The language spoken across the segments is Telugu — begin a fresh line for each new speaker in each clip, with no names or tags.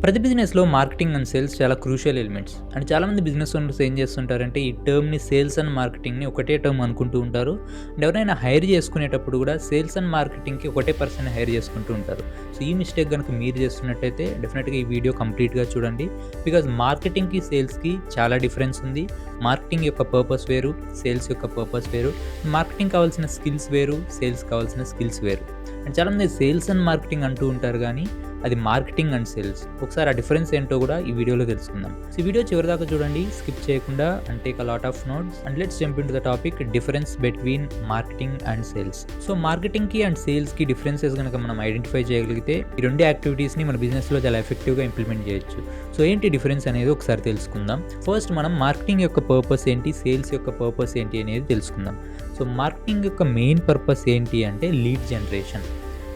ప్రతి బిజినెస్‌లో మార్కెటింగ్ అండ్ సేల్స్ చాలా క్రూషియల్ ఎలిమెంట్స్. అండ్ చాలామంది బిజినెస్ ఓనర్స్ ఏం చేస్తుంటారంటే, ఈ టర్మ్‌ని సేల్స్ అండ్ మార్కెటింగ్‌ని ఒకటే టర్మ్ అనుకుంటూ ఉంటారు. అండ్ ఎవరైనా హైర్ చేసుకునేటప్పుడు కూడా సేల్స్ అండ్ మార్కెటింగ్‌కి ఒకటే పర్సన్‌ని హైర్ చేసుకుంటూ ఉంటారు. సో, ఈ మిస్టేక్ గనుక మీరు చేస్తున్నట్టయితే డెఫినిట్‌గా ఈ వీడియో కంప్లీట్‌గా చూడండి. బికాజ్ మార్కెటింగ్‌కి, సేల్స్‌కి చాలా డిఫరెన్స్ ఉంది. మార్కెటింగ్ యొక్క పర్పస్ వేరు, సేల్స్ యొక్క పర్పస్ వేరు. మార్కెటింగ్ కావాల్సిన స్కిల్స్ వేరు, సేల్స్ కావాల్సిన స్కిల్స్ వేరు. అండ్ చాలామంది సేల్స్ అండ్ మార్కెటింగ్ అంటూ ఉంటారు గానీ అది మార్కెటింగ్ అండ్ సేల్స్. ఒకసారి ఆ డిఫరెన్స్ ఏంటో కూడా ఈ వీడియోలో తెలుసుకుందాం. సో, ఈ వీడియో చివరిదాకా చూడండి, స్కిప్ చేయకుండా and take a lot of notes. And let's jump into the topic, difference between marketing and sales. So, మార్కెటింగ్‌కి అండ్ సేల్స్‌కి డిఫరెన్సెస్ గనుక మనం ఐడెంటిఫై చేయగలిగితే ఈ రెండు యాక్టివిటీస్‌ని మన బిజినెస్‌లో చాలా ఎఫెక్టివ్‌గా ఇంప్లిమెంట్ చేయొచ్చు. సో, ఏంటి డిఫరెన్స్ అనేది ఒకసారి తెలుసుకుందాం. ఫస్ట్ మనం మార్కెటింగ్ యొక్క పర్పస్ ఏంటి, సేల్స్ యొక్క పర్పస్ ఏంటి అనేది తెలుసుకుందాం. సో, మార్కెటింగ్ యొక్క మెయిన్ పర్పస్ ఏంటి అంటే లీడ్ జనరేషన్.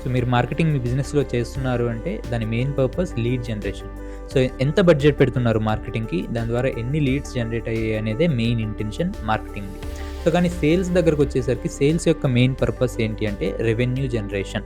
సో, మీరు మార్కెటింగ్ మీ బిజినెస్‌లో చేస్తున్నారు అంటే దాని main purpose lead generation. So, ఎంత బడ్జెట్ పెడుతున్నారు మార్కెటింగ్‌కి, దాని ద్వారా ఎన్ని లీడ్స్ జనరేట్ అయ్యాయి అనేదే మెయిన్ ఇంటెన్షన్ మార్కెటింగ్‌ది. సో, కానీ సేల్స్ దగ్గరకు వచ్చేసరికి సేల్స్ యొక్క మెయిన్ పర్పస్ ఏంటి అంటే రెవెన్యూ జనరేషన్.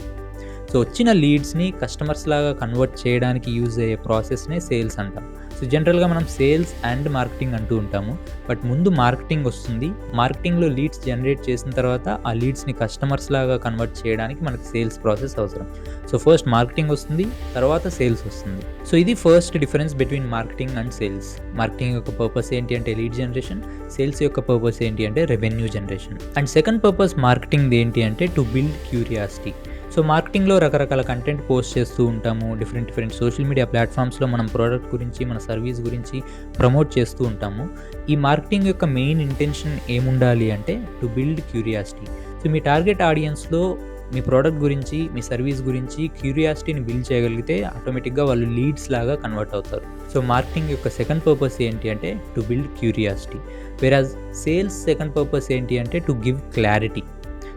సో, వచ్చిన లీడ్స్‌ని కస్టమర్స్ లాగా కన్వర్ట్ చేయడానికి యూజ్ అయ్యే ప్రాసెస్‌నే సేల్స్ అంటాం. సో, జనరల్‌గా మనం సేల్స్ అండ్ మార్కెటింగ్ అంటూ ఉంటాము. బట్ ముందు మార్కెటింగ్ వస్తుంది. మార్కెటింగ్‌లో లీడ్స్ జనరేట్ చేసిన తర్వాత ఆ లీడ్స్‌ని కస్టమర్స్ లాగా కన్వర్ట్ చేయడానికి మనకు సేల్స్ ప్రాసెస్ అవసరం. సో, ఫస్ట్ మార్కెటింగ్ వస్తుంది, తర్వాత సేల్స్ వస్తుంది. సో, ఇది first difference between marketing and sales. Marketing యొక్క పర్పస్ ఏంటి అంటే లీడ్ జనరేషన్, సేల్స్ యొక్క పర్పస్ ఏంటి అంటే revenue generation. And second purpose మార్కెటింగ్‌ది ఏంటి అంటే టు బిల్డ్ క్యూరియాసిటీ. సో, మార్కెటింగ్‌లో రకరకాల కంటెంట్ పోస్ట్ చేస్తూ ఉంటాము. డిఫరెంట్ సోషల్ మీడియా ప్లాట్‌ఫామ్స్‌లో మనం ప్రోడక్ట్ గురించి, మన సర్వీస్ గురించి ప్రమోట్ చేస్తూ ఉంటాము. ఈ మార్కెటింగ్ యొక్క మెయిన్ ఇంటెన్షన్ ఏముండాలి అంటే టు బిల్డ్ క్యూరియాసిటీ. సో, మీ టార్గెట్ ఆడియన్స్‌లో మీ ప్రోడక్ట్ గురించి, మీ సర్వీస్ గురించి క్యూరియాసిటీని బిల్డ్ చేయగలిగితే ఆటోమేటిక్‌గా వాళ్ళు లీడ్స్ లాగా కన్వర్ట్ అవుతారు. సో, మార్కెటింగ్ యొక్క సెకండ్ పర్పస్ ఏంటి అంటే to build curiosity. Whereas sales second purpose ఏంటి అంటే టు గివ్ క్లారిటీ.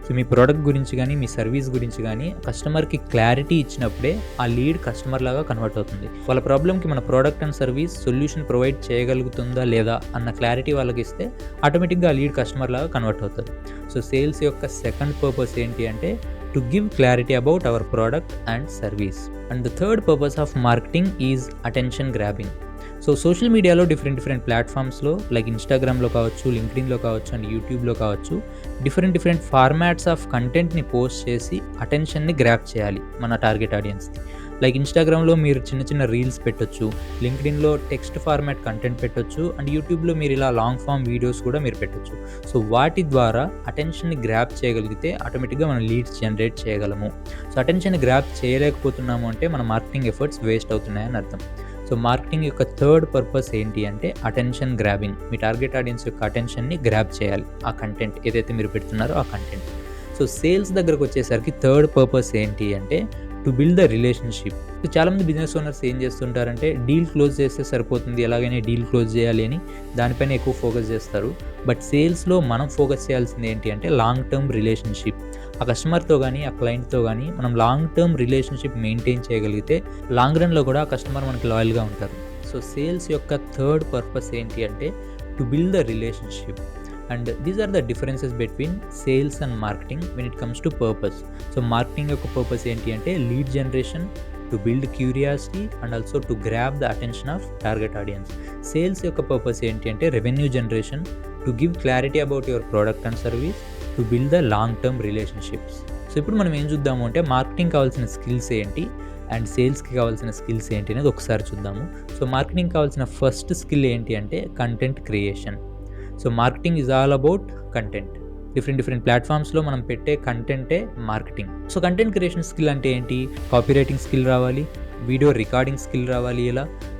సో, మీ ప్రోడక్ట్ గురించి కానీ, మీ సర్వీస్ గురించి కానీ కస్టమర్‌కి క్లారిటీ ఇచ్చినప్పుడే ఆ లీడ్ కస్టమర్ లాగా కన్వర్ట్ అవుతుంది. వాళ్ళ ప్రాబ్లమ్‌కి మన product and service solution provide చేయగలుగుతుందా లేదా అన్న క్లారిటీ వాళ్ళకి ఇస్తే ఆటోమేటిక్‌గా ఆ లీడ్ కస్టమర్ లాగా కన్వర్ట్ అవుతారు. సో, సేల్స్ యొక్క సెకండ్ పర్పస్ ఏంటి అంటే to give clarity about our product and service. And the third purpose of marketing is attention grabbing. So, social మీడియాలో డిఫరెంట్ ప్లాట్‌ఫామ్స్‌లో లైక్ ఇన్‌స్టాగ్రామ్‌లో కావచ్చు, లింక్డ్ఇన్‌లో కావచ్చు అండ్ యూట్యూబ్‌లో కావచ్చు డిఫరెంట్ ఫార్మాట్స్ ఆఫ్ కంటెంట్‌ని పోస్ట్ చేసి అటెన్షన్‌ని గ్రాబ్ చేయాలి మన టార్గెట్ ఆడియన్స్‌కి. లైక్ ఇన్‌స్టాగ్రామ్‌లో మీరు చిన్న రీల్స్ పెట్టొచ్చు, లింక్డ్ఇన్‌లో టెక్స్ట్ ఫార్మాట్ కంటెంట్ పెట్టొచ్చు అండ్ యూట్యూబ్‌లో మీరు ఇలా లాంగ్ ఫార్మ్ వీడియోస్ కూడా మీరు పెట్టొచ్చు. సో, వాటి ద్వారా అటెన్షన్‌ని గ్రాబ్ చేయగలిగితే ఆటోమేటిక్‌గా మనం లీడ్స్ జనరేట్ చేయగలము. సో, అటెన్షన్‌ని గ్రాబ్ చేయలేకపోతున్నాము అంటే మన మార్కెటింగ్ ఎఫర్ట్స్ వేస్ట్ అవుతున్నాయని అర్థం. సో, మార్కెటింగ్ యొక్క థర్డ్ పర్పస్ ఏంటి అంటే అటెన్షన్ గ్రాబింగ్. మీ టార్గెట్ ఆడియన్స్ యొక్క అటెన్షన్‌ని గ్రాబ్ చేయాలి ఆ కంటెంట్ ఏదైతే మీరు పెడుతున్నారో ఆ కంటెంట్. సో, సేల్స్ దగ్గరకు వచ్చేసరికి థర్డ్ పర్పస్ ఏంటి అంటే to build the relationship. So, చాలామంది బిజినెస్ ఓనర్స్ ఏం చేస్తుంటారంటే డీల్ క్లోజ్ చేస్తే సరిపోతుంది, ఎలాగైనా డీల్ క్లోజ్ చేయాలి అని దానిపైన ఎక్కువ ఫోకస్ చేస్తారు. బట్ సేల్స్‌లో మనం ఫోకస్ చేయాల్సింది ఏంటి అంటే లాంగ్ టర్మ్ రిలేషన్‌షిప్. ఆ కస్టమర్‌తో గానీ, ఆ క్లయింట్‌తో గానీ మనం లాంగ్ టర్మ్ రిలేషన్‌షిప్ మెయింటైన్ చేయగలిగితే లాంగ్ రన్‌లో కూడా ఆ కస్టమర్ మనకి లాయల్‌గా ఉంటారు. సో, సేల్స్ యొక్క థర్డ్ పర్పస్ ఏంటి అంటే to build the relationship. And these are the differences between sales and marketing when it comes to purpose. So, marketing యొక్క పర్పస్ ఏంటి అంటే lead generation, to build curiosity and also to grab the attention of target audience. Sales యొక్క పర్పస్ ఏంటి అంటే revenue generation, to give clarity about your product and service, to build the long term relationships. So, ఇప్పుడు మనం ఏం చూద్దాము అంటే మార్కెటింగ్ కావాల్సిన స్కిల్స్ ఏంటి అండ్ సేల్స్‌కి కావాల్సిన స్కిల్స్ ఏంటి అనేది ఒకసారి చూద్దాము. సో, మార్కెటింగ్ కావాల్సిన ఫస్ట్ స్కిల్ ఏంటి అంటే content creation. So, marketing is all about content. Different ప్లాట్‌ఫామ్స్‌లో మనం పెట్టే కంటెంటే marketing. So, content creation skill అంటే ఏంటి? కాపీ రైటింగ్ స్కిల్ రావాలి, వీడియో రికార్డింగ్ స్కిల్ రావాలి,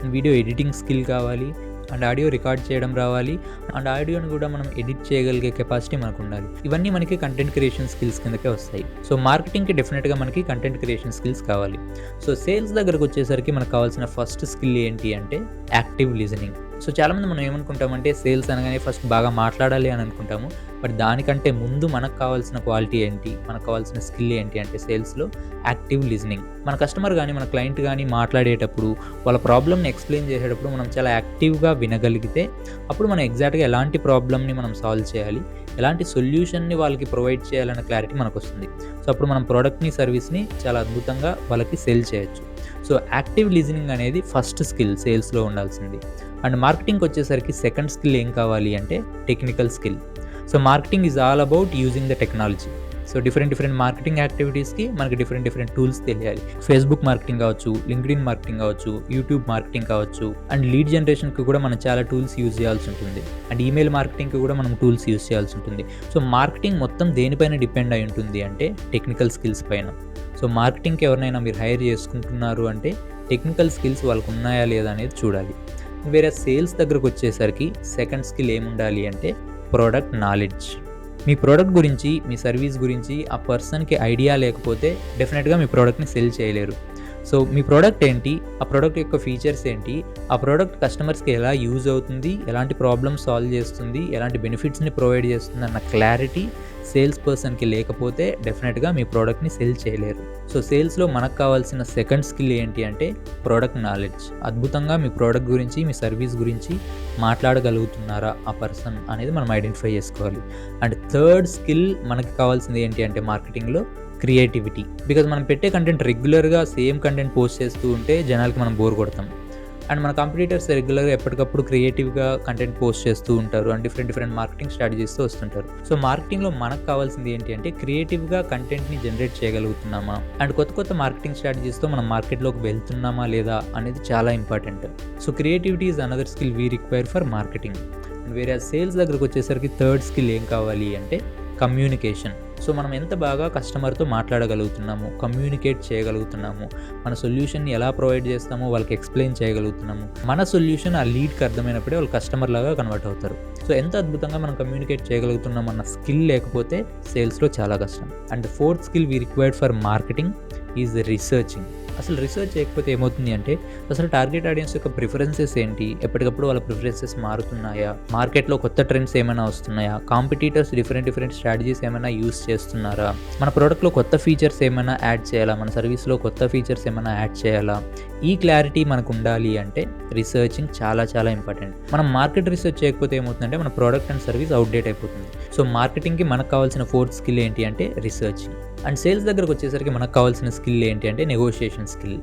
వీడియో ఎడిటింగ్ స్కిల్ కావాలి అండ్ ఆడియో రికార్డ్ చేయడం రావాలి అండ్ ఆడియోని కూడా మనం ఎడిట్ చేయగలిగే కెపాసిటీ మనకు ఉండాలి. ఇవన్నీ మనకి కంటెంట్ క్రియేషన్ స్కిల్స్ కిందకే వస్తాయి. సో, మార్కెటింగ్‌కి డెఫినెట్‌గా మనకి కంటెంట్ క్రియేషన్ స్కిల్స్ కావాలి. సో, సేల్స్ దగ్గరకు వచ్చేసరికి మనకు కావాల్సిన ఫస్ట్ స్కిల్ ఏంటి అంటే యాక్టివ్ లిజనింగ్. సో, చాలామంది మనం ఏమనుకుంటామంటే సేల్స్ అనగానే ఫస్ట్ బాగా మాట్లాడాలి అని అనుకుంటాము. బట్ దానికంటే ముందు మనకు కావాల్సిన క్వాలిటీ ఏంటి, మనకు కావాల్సిన స్కిల్ ఏంటి అంటే సేల్స్‌లో యాక్టివ్ లిజనింగ్. మన కస్టమర్ కానీ, మన క్లయింట్ కానీ మాట్లాడేటప్పుడు, వాళ్ళ ప్రాబ్లమ్‌ని ఎక్స్‌ప్లెయిన్ చేసేటప్పుడు మనం చాలా యాక్టివ్‌గా వినగలిగితే అప్పుడు మనం ఎగ్జాక్ట్‌గా ఎలాంటి ప్రాబ్లమ్‌ని మనం సాల్వ్ చేయాలి, ఎలాంటి సొల్యూషన్‌ని వాళ్ళకి ప్రొవైడ్ చేయాలన్న క్లారిటీ మనకొస్తుంది. సో, అప్పుడు మనం ప్రోడక్ట్‌ని, సర్వీస్‌ని చాలా అద్భుతంగా వాళ్ళకి సెల్ చేయొచ్చు. సో యాక్టివ్ లిజనింగ్ అనేది ఫస్ట్ స్కిల్ సేల్స్లో ఉండాల్సింది. అండ్ మార్కెటింగ్కి వచ్చేసరికి సెకండ్ స్కిల్ ఏం కావాలి అంటే technical skill. So marketing is all about using the technology. So different marketing యాక్టివిటీస్కి మనకి డిఫరెంట్ టూల్స్ తెలియాలి. ఫేస్బుక్ మార్కెటింగ్ కావచ్చు, లింక్డ్ఇన్ మార్కెటింగ్ కావచ్చు, యూట్యూబ్ మార్కెటింగ్ కావచ్చు, అండ్ లీడ్ జనరేషన్కి కూడా మనం చాలా టూల్స్ యూజ్ చేయాల్సి ఉంటుంది. అండ్ ఈమెయిల్ మార్కెటింగ్కి కూడా మనం టూల్స్ యూజ్ చేయాల్సి ఉంటుంది. సో మార్కెటింగ్ మొత్తం దేనిపైన డిపెండ్ అయి ఉంటుంది అంటే టెక్నికల్ స్కిల్స్ పైన. సో మార్కెటింగ్కి ఎవరినైనా మీరు హైర్ చేసుకుంటున్నారు అంటే టెక్నికల్ స్కిల్స్ వాళ్ళకు ఉన్నాయా లేదా అనేది చూడాలి. వేరే సేల్స్ దగ్గరకు వచ్చేసరికి సెకండ్ స్కిల్ ఏముండాలి అంటే ప్రోడక్ట్ నాలెడ్జ్. మీ ప్రోడక్ట్ గురించి, మీ సర్వీస్ గురించి ఆ పర్సన్కి ఐడియా లేకపోతే డెఫినెట్గా మీ ప్రోడక్ట్ని సెల్ చేయలేరు. సో మీ ప్రోడక్ట్ ఏంటి, ఆ ప్రోడక్ట్ యొక్క ఫీచర్స్ ఏంటి, ఆ ప్రోడక్ట్ కస్టమర్స్కి ఎలా యూజ్ అవుతుంది, ఎలాంటి ప్రాబ్లమ్స్ సాల్వ్ చేస్తుంది, ఎలాంటి బెనిఫిట్స్ని ప్రొవైడ్ చేస్తుంది అన్న క్లారిటీ సేల్స్ పర్సన్కి లేకపోతే డెఫినెట్గా మీ ప్రోడక్ట్ని సెల్ చేయలేరు. సో సేల్స్లో మనకు కావాల్సిన సెకండ్ స్కిల్ ఏంటి అంటే ప్రోడక్ట్ నాలెడ్జ్. అద్భుతంగా మీ ప్రోడక్ట్ గురించి, మీ సర్వీస్ గురించి మాట్లాడగలుగుతున్నారా ఆ పర్సన్ అనేది మనం ఐడెంటిఫై చేసుకోవాలి. అండ్ థర్డ్ స్కిల్ మనకి కావాల్సింది ఏంటి అంటే మార్కెటింగ్లో క్రియేటివిటీ. బికాజ్ మనం పెట్టే కంటెంట్ రెగ్యులర్గా సేమ్ కంటెంట్ పోస్ట్ చేస్తూ ఉంటే జనాలకి మనం బోర్ కొడతాం. అండ్ మన కాంపిటీటర్స్ రెగ్యులర్గా ఎప్పటికప్పుడు క్రియేటివ్గా కంటెంట్ పోస్ట్ చేస్తూ ఉంటారు అండ్ డిఫరెంట్ మార్కెటింగ్ స్ట్రాటజీస్తో వస్తుంటారు. సో మార్కెటింగ్లో మనకు కావాల్సింది ఏంటి అంటే క్రియేటివ్గా కంటెంట్ని జనరేట్ చేయగలుగుతున్నామా అండ్ కొత్త మార్కెటింగ్ స్ట్రాటజీస్తో మనం మార్కెట్లోకి వెళ్తున్నామా లేదా అనేది చాలా important. So creativity is another skill we require for marketing. And వేరే సేల్స్ దగ్గరకు వచ్చేసరికి థర్డ్ స్కిల్ ఏం కావాలి అంటే కమ్యూనికేషన్. సో మనం ఎంత బాగా కస్టమర్తో మాట్లాడగలుగుతున్నాము, కమ్యూనికేట్ చేయగలుగుతున్నాము, మన సొల్యూషన్ని ఎలా ప్రొవైడ్ చేస్తామో వాళ్ళకి ఎక్స్ప్లెయిన్ చేయగలుగుతున్నాము, మన సొల్యూషన్ ఆ లీడ్కి అర్థమైనప్పుడే వాళ్ళు కస్టమర్ లాగా కన్వర్ట్ అవుతారు. సో ఎంత అద్భుతంగా మనం కమ్యూనికేట్ చేయగలుగుతున్నాం అన్న స్కిల్ లేకపోతే సేల్స్లో చాలా కష్టం. And fourth skill we required for marketing is researching. అసలు రీసెర్చ్ చేయకపోతే ఏమవుతుంది అంటే అసలు టార్గెట్ ఆడియన్స్ యొక్క ప్రిఫరెన్సెస్ ఏంటి, ఎప్పటికప్పుడు వాళ్ళ ప్రిఫరెన్సెస్ మారుతున్నాయా, మార్కెట్లో కొత్త ట్రెండ్స్ ఏమైనా వస్తున్నాయా, కాంపిటీటర్స్ డిఫరెంట్ స్ట్రాటజీస్ ఏమైనా యూస్ చేస్తున్నారా, మన ప్రోడక్ట్లో కొత్త ఫీచర్స్ ఏమైనా యాడ్ చేయాలా, మన సర్వీస్లో కొత్త ఫీచర్స్ ఏమైనా యాడ్ చేయాలా, ఈ క్లారిటీ మనకు ఉండాలి అంటే రీసెర్చింగ్ చాలా ఇంపార్టెంట్. మనం మార్కెట్ రీసెర్చ్ చేయకపోతే ఏమవుతుందంటే మన ప్రోడక్ట్ అండ్ సర్వీస్ అవుట్డేట్ అయిపోతుంది. సో మార్కెటింగ్కి మనకు కావాల్సిన ఫోర్త్ స్కిల్ ఏంటి అంటే రీసెర్చింగ్. అండ్ సేల్స్ దగ్గరకు వచ్చేసరికి మనకు కావాల్సిన స్కిల్ ఏంటి అంటే negotiation skill.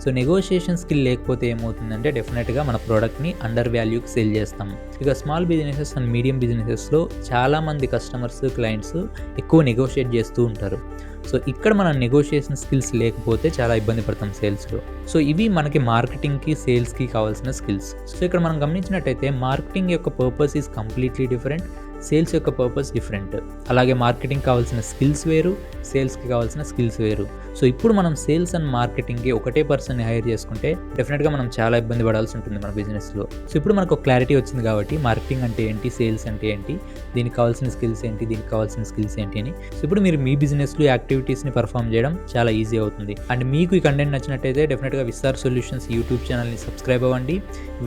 So negotiation skill లేకపోతే ఏమవుతుందంటే డెఫినెట్గా మన ప్రోడక్ట్ని అండర్ వాల్యూకి సెల్ చేస్తాం. ఇక స్మాల్ బిజినెసెస్ అండ్ మీడియం బిజినెసెస్లో చాలామంది కస్టమర్స్, క్లయింట్స్ ఎక్కువ నెగోషియేట్ చేస్తూ ఉంటారు. సో ఇక్కడ మన నెగోషియేషన్ స్కిల్స్ లేకపోతే చాలా ఇబ్బంది పడతాం సేల్స్లో. సో ఇవి మనకి మార్కెటింగ్కి, సేల్స్కి కావాల్సిన స్కిల్స్. సో ఇక్కడ మనం గమనించినట్టయితే మార్కెటింగ్ యొక్క purpose is completely different, sales యొక్క పర్పస్ డిఫరెంట్. అలాగే మార్కెటింగ్ కావాల్సిన స్కిల్స్ వేరు, సేల్స్కి కావాల్సిన స్కిల్స్ వేరు. సో ఇప్పుడు మనం సేల్స్ అండ్ మార్కెటింగ్కి ఒకటే పర్సన్ని హైర్ చేసుకుంటే డెఫినెట్గా మనం చాలా ఇబ్బంది పడాల్సి ఉంటుంది మన బిజినెస్లో. సో ఇప్పుడు మనకు ఒక క్లారిటీ వచ్చింది కాబట్టి మార్కెటింగ్ అంటే ఏంటి, సేల్స్ అంటే ఏంటి, దీనికి కావాల్సిన స్కిల్స్ ఏంటి, దీనికి కావాల్సిన స్కిల్స్ ఏంటి అని. సో ఇప్పుడు మీరు మీ బిజినెస్లో యాక్టివిటీస్ని పర్ఫామ్ చేయడం చాలా ఈజీ అవుతుంది. అండ్ మీకు ఈ కంటెంట్ నచ్చినట్టయితే డెఫినెట్గా విస్తార్ సొల్యూషన్స్ యూట్యూబ్ ఛానల్ని సబ్స్క్రైబ్ అవ్వండి.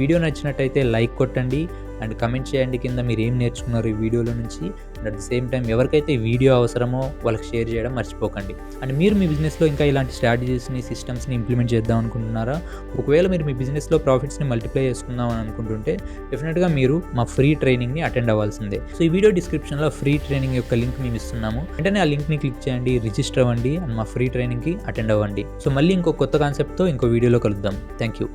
వీడియో నచ్చినట్టయితే లైక్ కొట్టండి అండ్ కమెంట్ చేయండి కింద మీరు ఏం నేర్చుకున్నారు ఈ వీడియోలో నుంచి. And at the same time ఎవరికైతే ఈ వీడియో అవసరమో వాళ్ళకి షేర్ చేయడం మర్చిపోకండి. అండ్ మీరు మీ బిజినెస్లో ఇంకా ఇలాంటి స్ట్రాటజీస్ని, సిస్టమ్స్ని ఇంప్లిమెంట్ చేద్దాం అనుకుంటున్నారా? ఒకవేళ మీరు మీ బిజినెస్లో ప్రాఫిట్స్ని మల్టిప్లై చేసుకుందాం అని అనుకుంటుంటే డెఫినెట్గా మీరు మా ఫ్రీ ట్రైనింగ్ని అటెండ్ అవ్వాల్సిందే. సో ఈ వీడియో డిస్క్రిప్షన్లో ఫ్రీ ట్రైనింగ్ యొక్క లింక్ మేము ఇస్తున్నాము. వెంటనే ఆ లింక్ని క్లిక్ చేయండి, రిజిస్టర్ అవ్వండి అండ్ మా ఫ్రీ ట్రైనింగ్కి అటెండ్ అవ్వండి. సో మళ్ళీ ఇంకో కొత్త కాన్సెప్ట్తో ఇంకో వీడియోలో కలుద్దాం. Thank you.